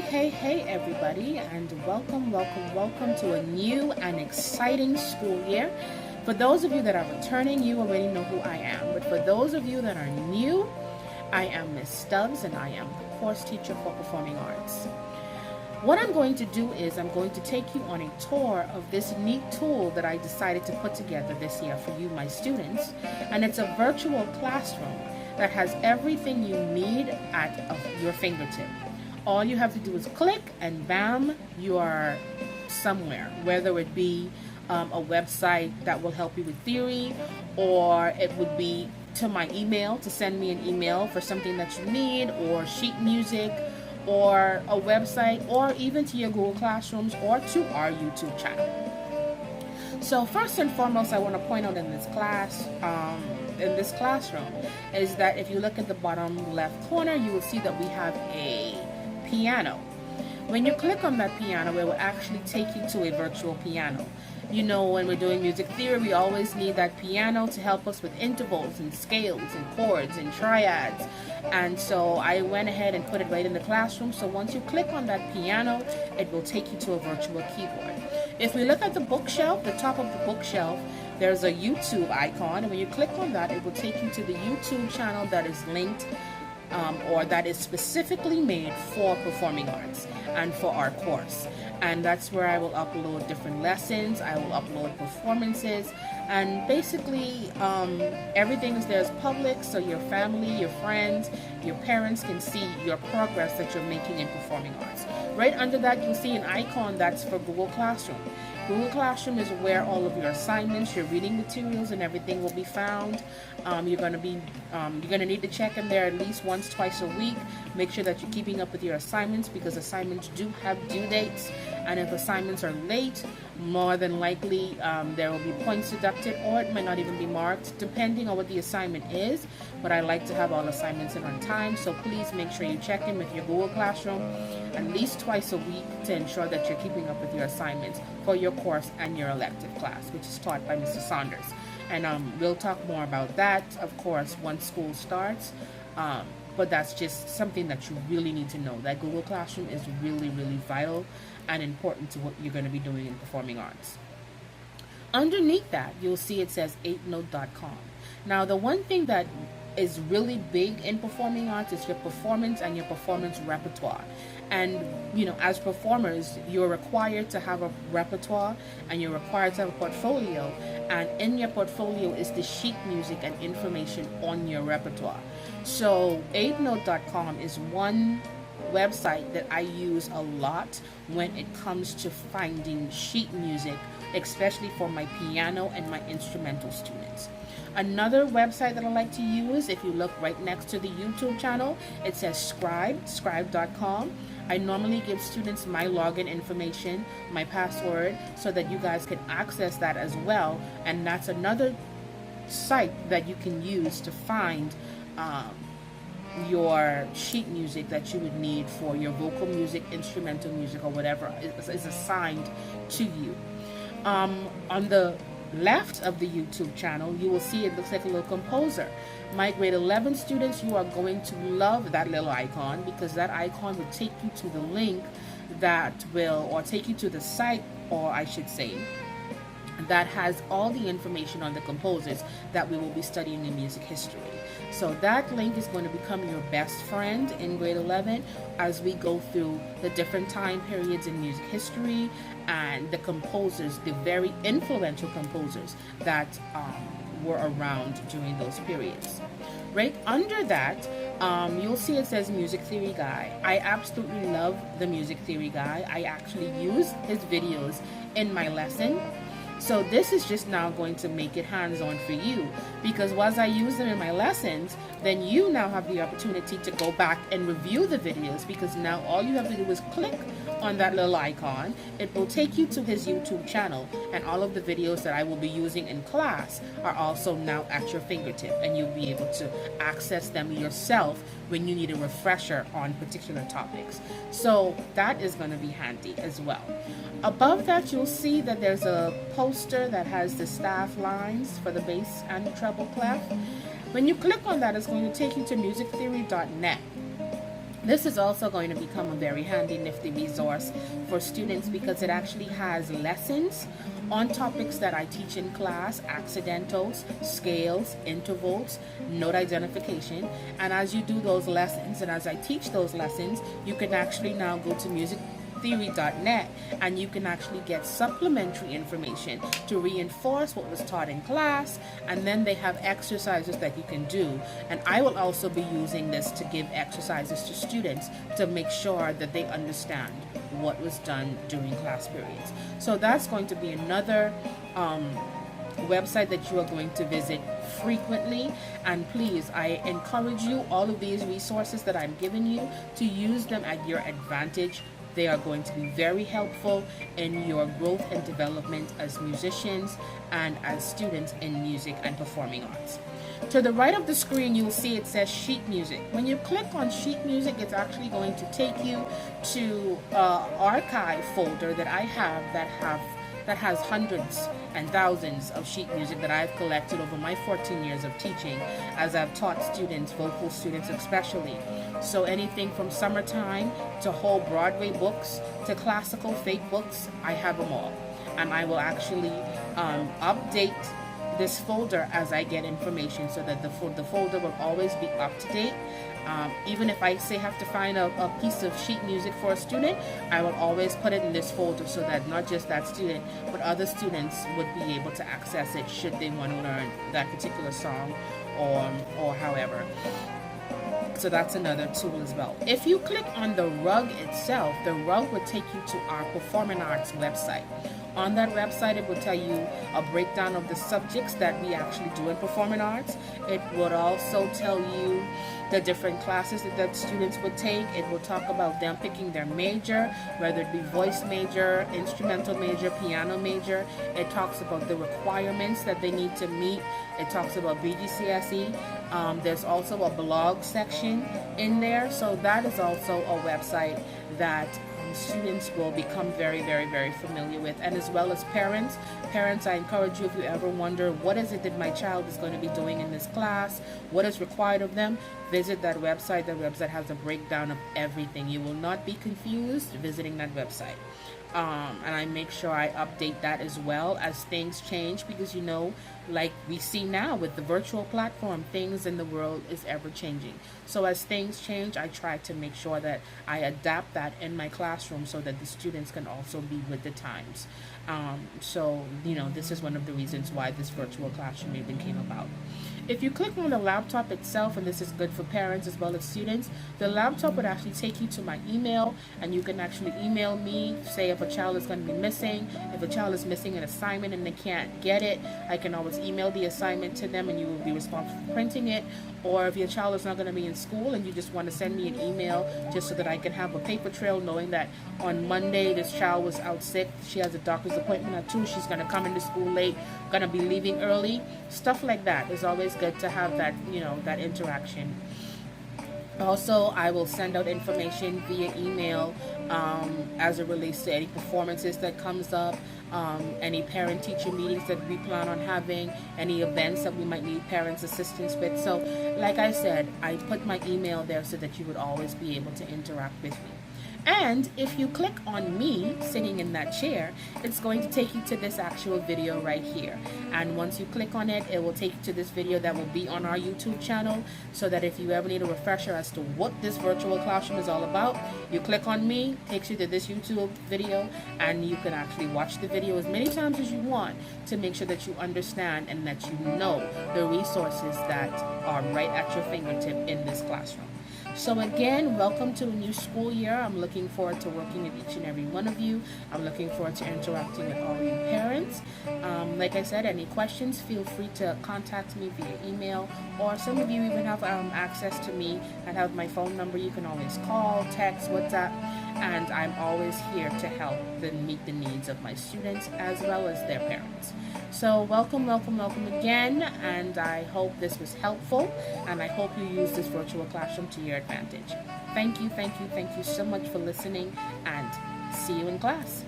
Hey, everybody, and welcome to a new and exciting school year. For those of you that are returning, you already know who I am. But for those of you that are new, I am Miss Stubbs, and I am the course teacher for performing arts. What I'm going to do is I'm going to take you on a tour of this neat tool that I decided to put together this year for you, my students. And it's a virtual classroom that has everything you need at your fingertip. All you have to do is click and bam, you are somewhere, whether it be a website that will help you with theory, or it would be to my email to send me an email for something that you need, or sheet music, or a website, or even to your Google Classrooms or to our YouTube channel. So first and foremost, I want to point out in this classroom is that if you look at the bottom left corner, you will see that we have a piano. When you click on that piano, it will actually take you to a virtual piano. You know, when we're doing music theory, we always need that piano to help us with intervals and scales and chords and triads. And so I went ahead and put it right in the classroom. So once you click on that piano, it will take you to a virtual keyboard. If we look at the bookshelf, the top of the bookshelf, there's a YouTube icon. And when you click on that, it will take you to the YouTube channel that is linked or that is specifically made for performing arts and for our course. And that's where I will upload different lessons, I will upload performances, and basically everything is there is public, so your family, your friends, your parents can see your progress that you're making in performing arts. Right under that, you'll see an icon that's for Google Classroom. Google Classroom is where all of your assignments, your reading materials, and everything will be found. You're going to need to check in there at least once, twice a week. Make sure that you're keeping up with your assignments, because assignments do have due dates. And if assignments are late, more than likely there will be points deducted, or it might not even be marked, depending on what the assignment is. But I like to have all assignments in on time, so please make sure you check in with your Google Classroom at least twice a week to ensure that you're keeping up with your assignments for your course and your elective class, which is taught by Mr. Saunders. And we'll talk more about that, of course, once school starts. But that's just something that you really need to know, that Google Classroom is really, really vital and important to what you're going to be doing in performing arts. Underneath that, you'll see it says 8note.com. Now, the one thing that is really big in performing arts is your performance and your performance repertoire. And, you know, as performers, you're required to have a repertoire and you're required to have a portfolio. And in your portfolio is the sheet music and information on your repertoire. So 8note.com is one website that I use a lot when it comes to finding sheet music, especially for my piano and my instrumental students. Another website that I like to use, if you look right next to the YouTube channel, it says scribe.com. I normally give students my login information, my password, so that you guys can access that as well. And that's another site that you can use to find your sheet music that you would need for your vocal music, instrumental music, or whatever is assigned to you. On the left of the YouTube channel, you will see it looks like a little composer. My grade 11 students, you are going to love that little icon, because that icon will take you to the link that will, or take you to the site, or I should say, that has all the information on the composers that we will be studying in music history. So that link is going to become your best friend in grade 11 as we go through the different time periods in music history and the composers, the very influential composers that were around during those periods. Right under that, you'll see it says Music Theory Guy. I absolutely love the Music Theory Guy. I actually use his videos in my lesson. So this is just now going to make it hands-on for you, because once I use them in my lessons, then you now have the opportunity to go back and review the videos, because now all you have to do is click on that little icon. It will take you to his YouTube channel, and all of the videos that I will be using in class are also now at your fingertip, and you'll be able to access them yourself when you need a refresher on particular topics. So that is going to be handy as well. Above that, you'll see that there's a poster that has the staff lines for the bass and the treble clef. When you click on that, it's going to take you to musictheory.net. This is also going to become a very handy, nifty resource for students because it actually has lessons on topics that I teach in class: accidentals, scales, intervals, note identification. And as you do those lessons and as I teach those lessons, you can actually now go to musictheory.net and you can actually get supplementary information to reinforce what was taught in class, and then they have exercises that you can do. And I will also be using this to give exercises to students to make sure that they understand what was done during class periods. So that's going to be another website that you are going to visit frequently. And please, I encourage you, all of these resources that I'm giving you, to use them at your advantage. They are going to be very helpful in your growth and development as musicians and as students in music and performing arts. To the right of the screen, you'll see it says sheet music. When you click on sheet music, it's actually going to take you to an archive folder that I have that has hundreds and thousands of sheet music that I've collected over my 14 years of teaching, as I've taught students, vocal students especially. So anything from summertime to whole Broadway books to classical fake books, I have them all. And I will actually update this folder as I get information so that the folder will always be up to date. Even if I say have to find a piece of sheet music for a student, I will always put it in this folder so that not just that student, but other students would be able to access it should they want to learn that particular song or however. So that's another tool as well. If you click on the rug itself, the rug will take you to our performing arts website. On that website, it will tell you a breakdown of the subjects that we actually do in performing arts. It would also tell you the different classes that the students would take. It will talk about them picking their major, whether it be voice major, instrumental major, piano major. It talks about the requirements that they need to meet. It talks about BGCSE. There's also a blog section in there. So that is also a website that students will become very, very, very familiar with, and as well as parents. Parents, I encourage you, if you ever wonder what is it that my child is going to be doing in this class, what is required of them, visit that website. That website has a breakdown of everything. You will not be confused visiting that website. And I make sure I update that as well as things change, because you know, like we see now with the virtual platform, things in the world is ever changing. So as things change, I try to make sure that I adapt that in my classroom so that the students can also be with the times. So you know, this is one of the reasons why this virtual classroom even came about. If you click on the laptop itself, and this is good for parents as well as students, the laptop would actually take you to my email, and you can actually email me, say if a child is going to be missing, if a child is missing an assignment and they can't get it, I can always email the assignment to them and you will be responsible for printing it. Or if your child is not going to be in school and you just want to send me an email just so that I can have a paper trail knowing that on Monday this child was out sick, she has a doctor's appointment at 2, she's going to come into school late, going to be leaving early, stuff like that is always good to have that, you know, that interaction. Also, I will send out information via email as it relates to any performances that comes up, any parent-teacher meetings that we plan on having, any events that we might need parents' assistance with. So, like I said, I put my email there so that you would always be able to interact with me. And if you click on me sitting in that chair, it's going to take you to this actual video right here. And once you click on it, it will take you to this video that will be on our YouTube channel, so that if you ever need a refresher as to what this virtual classroom is all about, you click on me, takes you to this YouTube video, and you can actually watch the video as many times as you want to make sure that you understand and that you know the resources that are right at your fingertip in this classroom. So again, welcome to a new school year. I'm looking forward to working with each and every one of you. I'm looking forward to interacting with all you parents. Like I said, any questions, feel free to contact me via email, or some of you even have access to me and have my phone number. You can always call, text, WhatsApp, and I'm always here to help them meet the needs of my students as well as their parents. So welcome, welcome, welcome again, and I hope this was helpful, and I hope you use this virtual classroom to your advantage. Thank you, thank you, thank you so much for listening, and see you in class.